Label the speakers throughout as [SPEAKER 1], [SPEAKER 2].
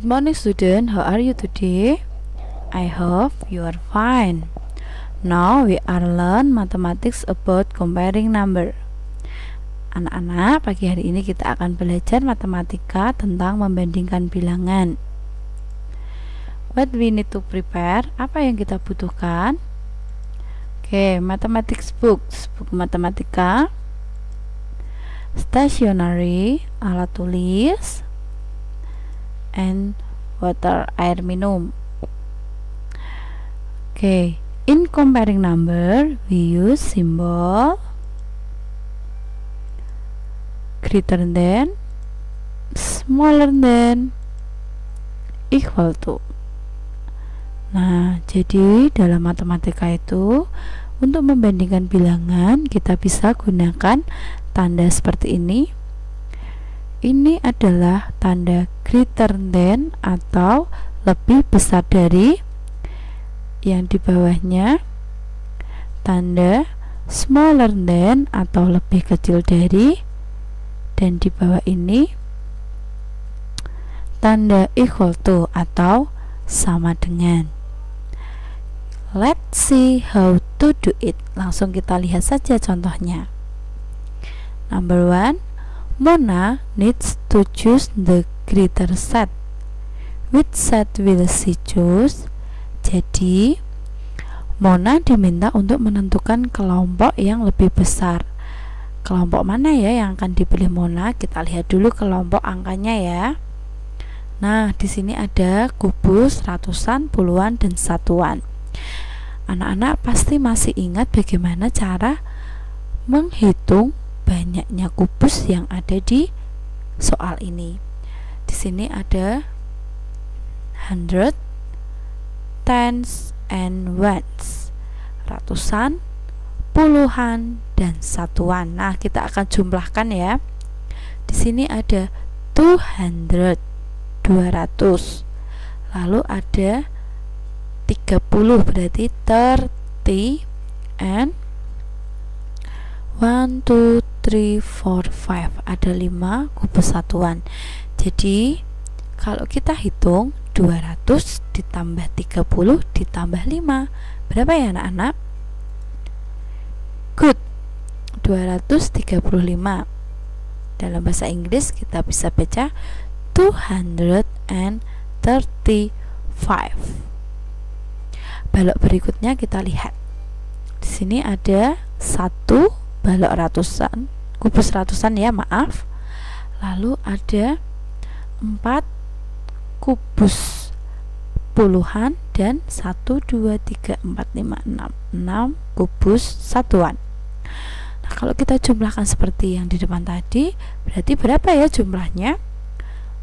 [SPEAKER 1] Good morning student, how are you today? I hope you are fine. Now we are learn mathematics about comparing number. Anak-anak, pagi hari ini kita akan belajar matematika tentang membandingkan bilangan. What we need to prepare, apa yang kita butuhkan? Oke, mathematics books, buku matematika, stationery, alat tulis, and water, air minum. Okay, in comparing number we use symbol greater than, smaller than, equal to. Nah, jadi dalam matematika itu untuk membandingkan bilangan kita bisa gunakan tanda seperti ini. Ini adalah tanda greater than atau lebih besar dari, yang di bawahnya tanda smaller than atau lebih kecil dari, dan di bawah ini tanda equal to atau sama dengan. Let's see how to do it. Langsung kita lihat saja contohnya. Number 1, Mona needs to choose the greater set. Which set will she choose? Jadi Mona diminta untuk menentukan kelompok yang lebih besar. Kelompok mana ya yang akan dipilih Mona? Kita lihat dulu kelompok angkanya ya. Nah, di sini ada kubus, ratusan, puluhan, dan satuan. Anak-anak pasti masih ingat bagaimana cara menghitung banyaknya kubus yang ada di soal ini. Di sini ada hundred, tens, and ones, ratusan, puluhan, dan satuan. Nah, kita akan jumlahkan ya. Di sini ada 200, 200. Lalu ada 30, berarti 30, and 1, 2, 3, 4, 5. Ada 5 kubus satuan. Jadi kalau kita hitung 200 ditambah 30 ditambah 5, berapa ya anak-anak? Good, 235. Dalam bahasa Inggris kita bisa baca 235. Balok berikutnya kita lihat. Di sini ada 1 balok ratusan, kubus ratusan ya, maaf. Lalu ada 4 kubus puluhan dan 1, 2, 3, 4, 5, 6 kubus satuan. Nah, kalau kita jumlahkan seperti yang di depan tadi, berarti berapa ya jumlahnya?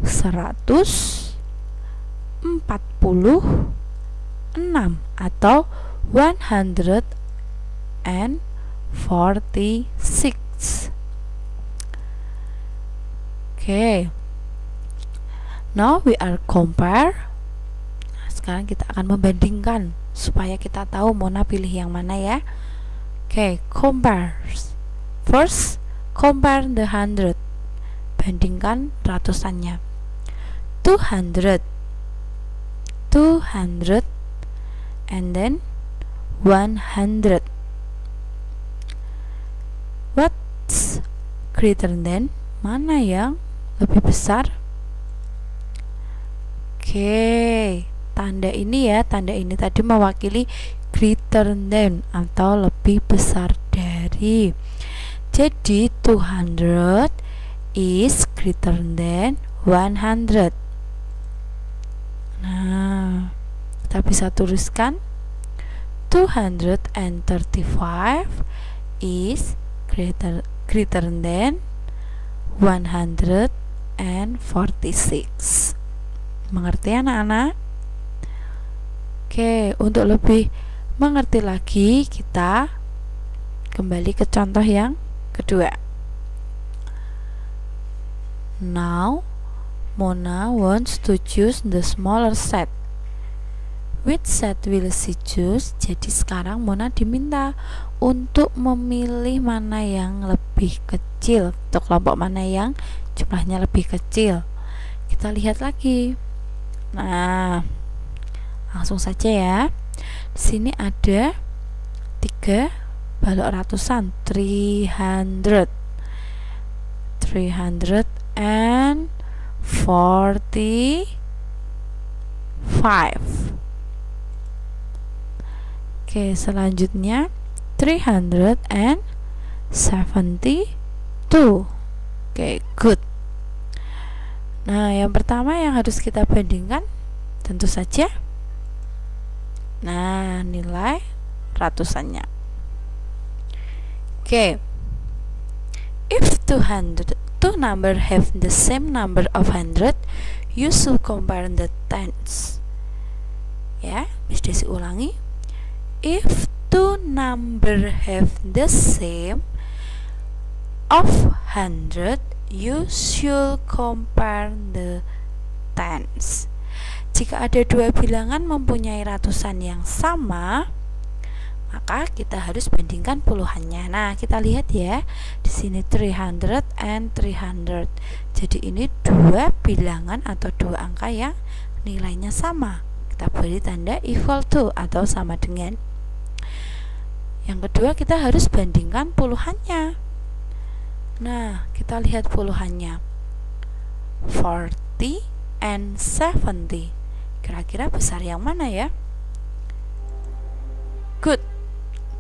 [SPEAKER 1] 146 atau 146. Okay, now we are compare. Nah, sekarang kita akan membandingkan supaya kita tahu Mona pilih yang mana ya. Okay, compare. First, compare the 100. Bandingkan ratusannya. 200, 200, and then 100. What's greater than? Mana yang lebih besar? Oke, tanda ini ya, tanda ini tadi mewakili greater than atau lebih besar dari. Jadi 200 is greater than 100. Nah, kita bisa tuliskan 235 is greater than 146. Mengerti anak-anak? Oke, untuk lebih mengerti lagi kita kembali ke contoh yang kedua. Now Mona wants to choose the smaller set. Which set will she choose? Jadi sekarang Mona diminta untuk memilih mana yang lebih kecil, atau kelompok mana yang jumlahnya lebih kecil. Kita lihat lagi. Nah, langsung saja ya. Di sini ada 3 balok ratusan, 345. Oke, selanjutnya 372. Oke, good. Nah, yang pertama yang harus kita bandingkan tentu saja nilai ratusannya. Oke. If two number have the same number of hundred, you should compare the tens. Ya, Miss Desi ulangi. If two number have the same of hundred, you should compare the tens. Jika ada dua bilangan mempunyai ratusan yang sama, maka kita harus bandingkan puluhannya. Nah, kita lihat ya. Di sini 300 and 300. Jadi ini dua bilangan atau dua angka yang nilainya sama. Kita beri tanda equal to atau sama dengan. Yang kedua, kita harus bandingkan puluhannya. Nah, kita lihat puluhannya. 40 and 70. Kira-kira besar yang mana ya? Good.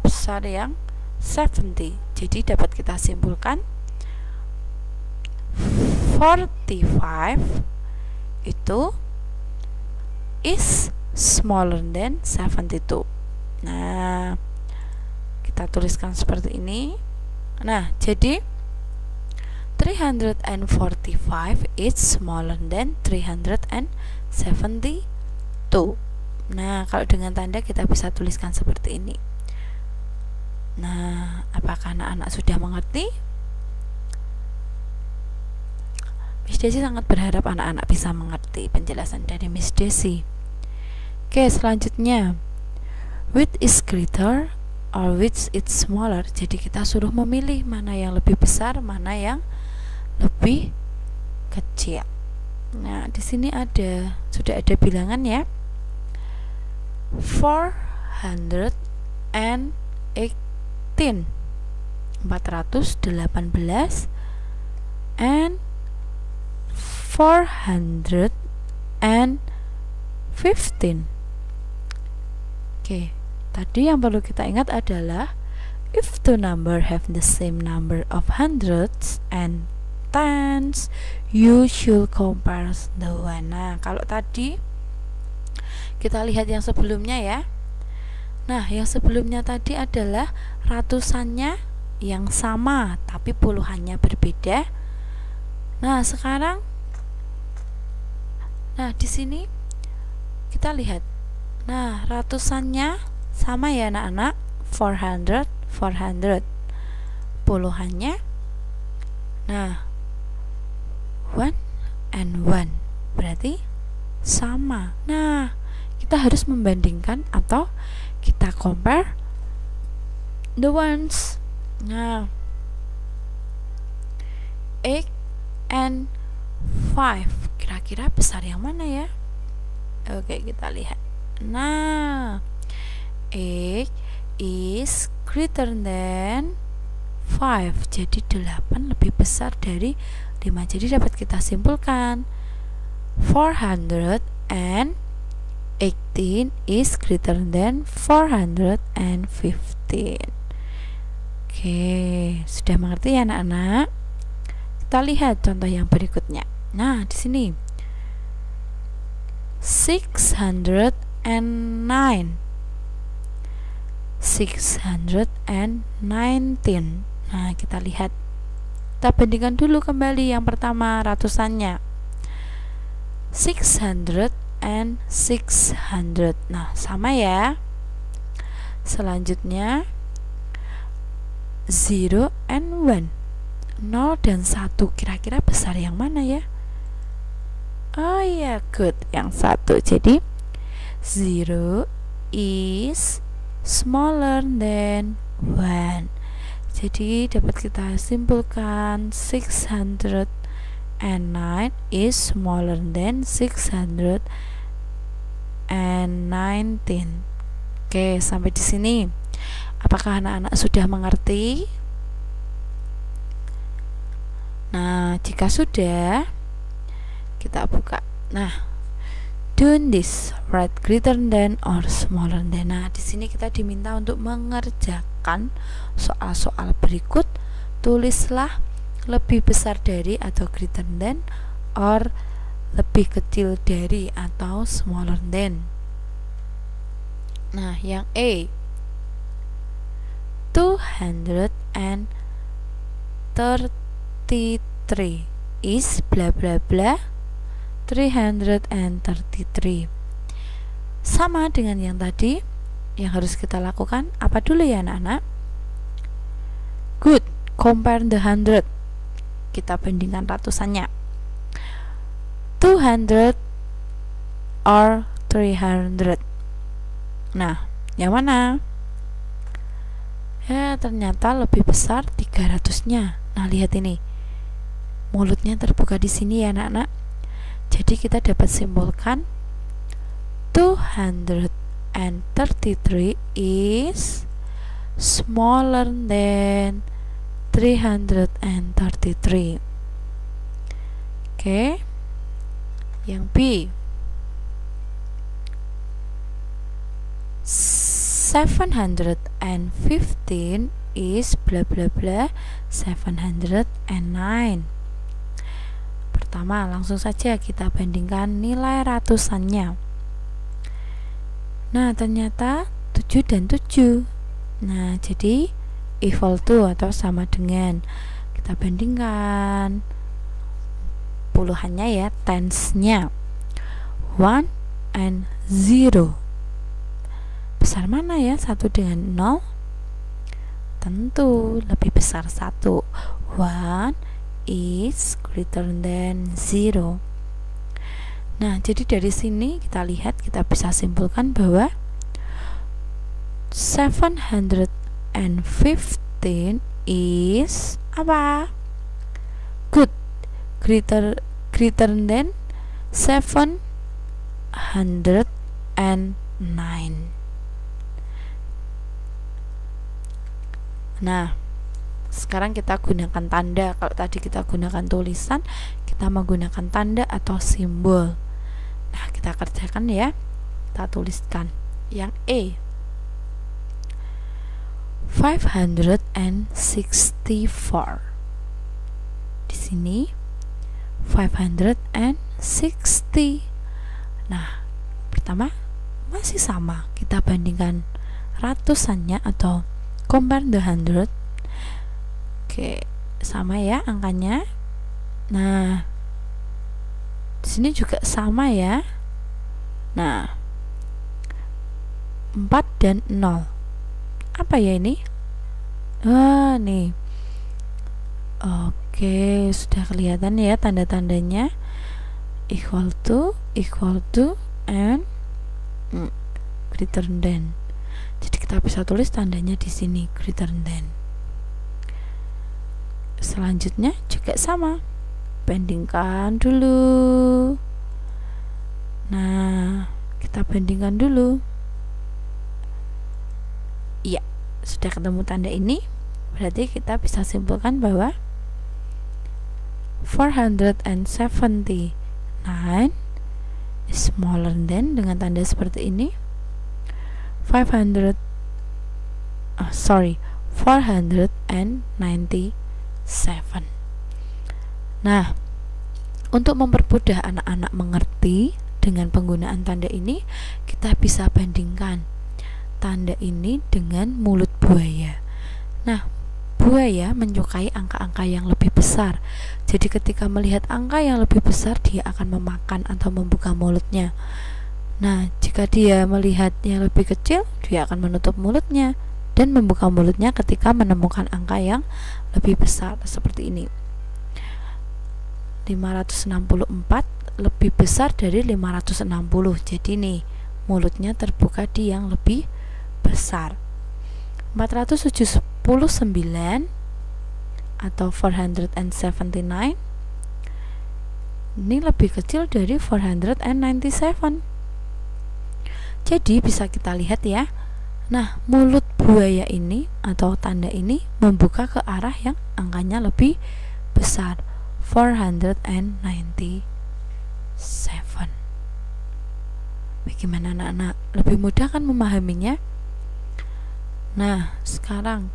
[SPEAKER 1] Besar yang 70. Jadi dapat kita simpulkan 45 itu is smaller than 72. Nah, kita tuliskan seperti ini. Nah, jadi 345 is smaller than 372. Nah, kalau dengan tanda kita bisa tuliskan seperti ini. Nah, apakah anak-anak sudah mengerti? Miss Desi sangat berharap anak-anak bisa mengerti penjelasan dari Miss Desi. Oke, selanjutnya, which is greater or which is smaller. Jadi kita suruh memilih mana yang lebih besar, mana yang lebih kecil. Nah, di sini sudah ada bilangan ya. 418 418 and 415. Oke, tadi yang perlu kita ingat adalah if two number have the same number of hundreds and tens, you should compare the one. Nah, kalau tadi kita lihat yang sebelumnya ya. Nah, yang sebelumnya tadi adalah ratusannya yang sama tapi puluhannya berbeda. Nah, sekarang di sini kita lihat. Nah, ratusannya sama ya anak-anak, 400. Puluhannya 1 and 1 berarti sama. Nah, kita harus membandingkan atau kita compare the ones. Nah, 8 and 5. Kira-kira besar yang mana ya? Oke, kita lihat. Nah, 8 is greater than 5. Jadi 8 lebih besar dari 5. Jadi dapat kita simpulkan 418 is greater than 415. Oke, sudah mengerti ya anak-anak? Kita lihat contoh yang berikutnya. Nah, di sini 609. 619. Nah, kita lihat. Kita bandingkan dulu kembali yang pertama ratusannya. 600 and 600. Nah, sama ya. Selanjutnya 0 and 1. 0 dan 1. Kira-kira besar yang mana ya? Oh ya, good, yang 1. Jadi 0 is smaller than 1. Jadi dapat kita simpulkan 609 is smaller than 619. Oke, sampai di sini. Apakah anak-anak sudah mengerti? Nah, jika sudah, kita buka. Nah, doing this, write greater than or smaller than. Nah, di sini kita diminta untuk mengerjakan soal-soal berikut. Tulislah lebih besar dari atau greater than, or lebih kecil dari atau smaller than. Nah, yang A, 233 is bla bla bla 333. Sama dengan yang tadi. Yang harus kita lakukan apa dulu ya anak-anak? Good, compare the 100. Kita bandingkan ratusannya. 200 or 300. Nah, yang mana? Ya, ternyata lebih besar 300-nya. Nah, lihat ini. Mulutnya terbuka di sini ya, anak-anak. Jadi kita dapat simpulkan 233 is smaller than 333. Oke. Yang B, 715 is bla bla bla 709. Pertama, langsung saja kita bandingkan nilai ratusannya. Nah, ternyata 7 dan 7. Nah, jadi equal to atau sama dengan. Kita bandingkan puluhannya ya, tens-nya. 1 and 0. Besar mana ya 1 dengan 0? Tentu lebih besar 1. 1 is greater than 0. Nah, jadi dari sini kita lihat, kita bisa simpulkan bahwa 715 is apa? Good, greater than 709. Nah, sekarang kita gunakan tanda. Kalau tadi kita gunakan tulisan, kita menggunakan tanda atau simbol. Nah, kita kerjakan ya. Kita tuliskan yang E, 564. Di sini 560. Nah, pertama masih sama. Kita bandingkan ratusannya atau compare the 100. Oke, sama ya angkanya. Nah, di sini juga sama ya. Nah, 4 dan 0. Apa ya ini? Nih. Oke, sudah kelihatan ya tanda-tandanya. Equal to, and greater than. Jadi kita bisa tulis tandanya di sini, greater than. Selanjutnya juga sama. Bandingkan dulu. Nah, kita bandingkan dulu. Iya, sudah ketemu tanda ini. Berarti kita bisa simpulkan bahwa 479 is smaller than, dengan tanda seperti ini. 497. Nah, untuk mempermudah anak-anak mengerti dengan penggunaan tanda ini, kita bisa bandingkan tanda ini dengan mulut buaya. Nah, buaya menyukai angka-angka yang lebih besar. Jadi ketika melihat angka yang lebih besar, dia akan memakan atau membuka mulutnya. Nah, jika dia melihatnya lebih kecil, dia akan menutup mulutnya dan membuka mulutnya ketika menemukan angka yang lebih besar, seperti ini. 564 lebih besar dari 560. Jadi nih, mulutnya terbuka di yang lebih besar. 479 atau 479 ini lebih kecil dari 497. Jadi bisa kita lihat ya. Nah, mulut buaya ini atau tanda ini membuka ke arah yang angkanya lebih besar, 497. Bagaimana anak-anak? Lebih mudah kan memahaminya? Nah, sekarang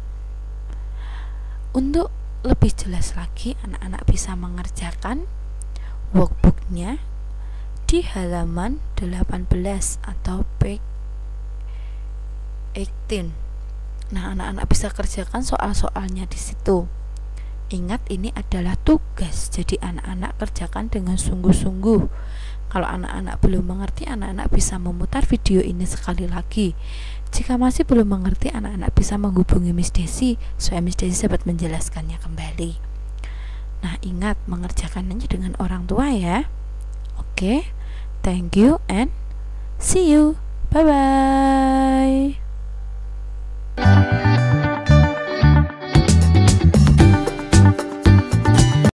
[SPEAKER 1] untuk lebih jelas lagi, anak-anak bisa mengerjakan workbooknya di halaman 18 atau page 18. Nah, anak-anak bisa kerjakan soal-soalnya di situ. Ingat, ini adalah tugas, jadi anak-anak kerjakan dengan sungguh-sungguh. Kalau anak-anak belum mengerti, anak-anak bisa memutar video ini sekali lagi. Jika masih belum mengerti, anak-anak bisa menghubungi Miss Desi supaya Miss Desi dapat menjelaskannya kembali. Nah, ingat mengerjakannya dengan orang tua ya. Oke, thank you and see you. Bye bye.